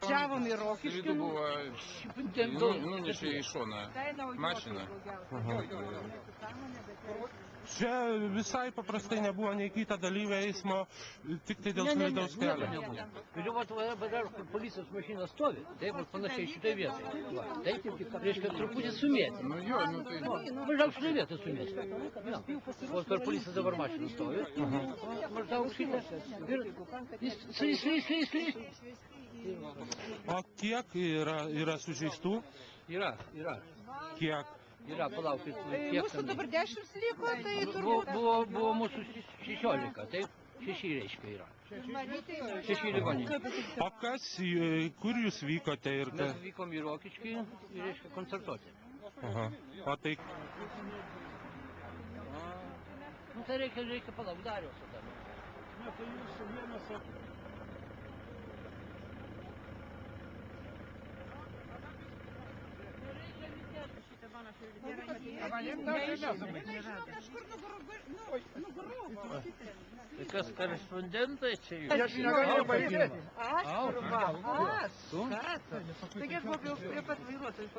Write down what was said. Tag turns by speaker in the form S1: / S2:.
S1: Važiavom į Rokiškį.
S2: Nunešė į šoną mašiną.
S3: Čia visai paprastai nebuvo nei kita dalyvė eismo, tik tai dėl slidaus kelio.
S4: Ir vat dar kur policijos mašina stovi, taip, panašiai šitoj vietoje. Taip, reiškia, truputį sumėti.
S2: Nu jo, nu tai...
S4: Maždaug šitoj vietoje sumėti. O per policiją dabar mašina stovi. Maždaug šitą. Ir slys.
S3: O kiek yra sužeistų?
S4: Yra.
S3: Kiek?
S4: Yra, palaukit.
S1: Mūsų dabar 10 liko, tai turbūt...
S4: Buvo mūsų 16, taip? 6 reiškia yra. 6 ligoniai.
S3: O kur jūs vykote ir ką?
S4: Mes vykom į Rokiškį ir reiškia koncertuoti.
S3: O tai...
S4: Nu tai reikia palauk, Dariaus tada. Ne, tai jūsų vienas... Tai kas korespondentai čia jūs?
S1: Aš negaliu pažiūrėti. Aš? Taigi aš buvau prie pat vairuotojų.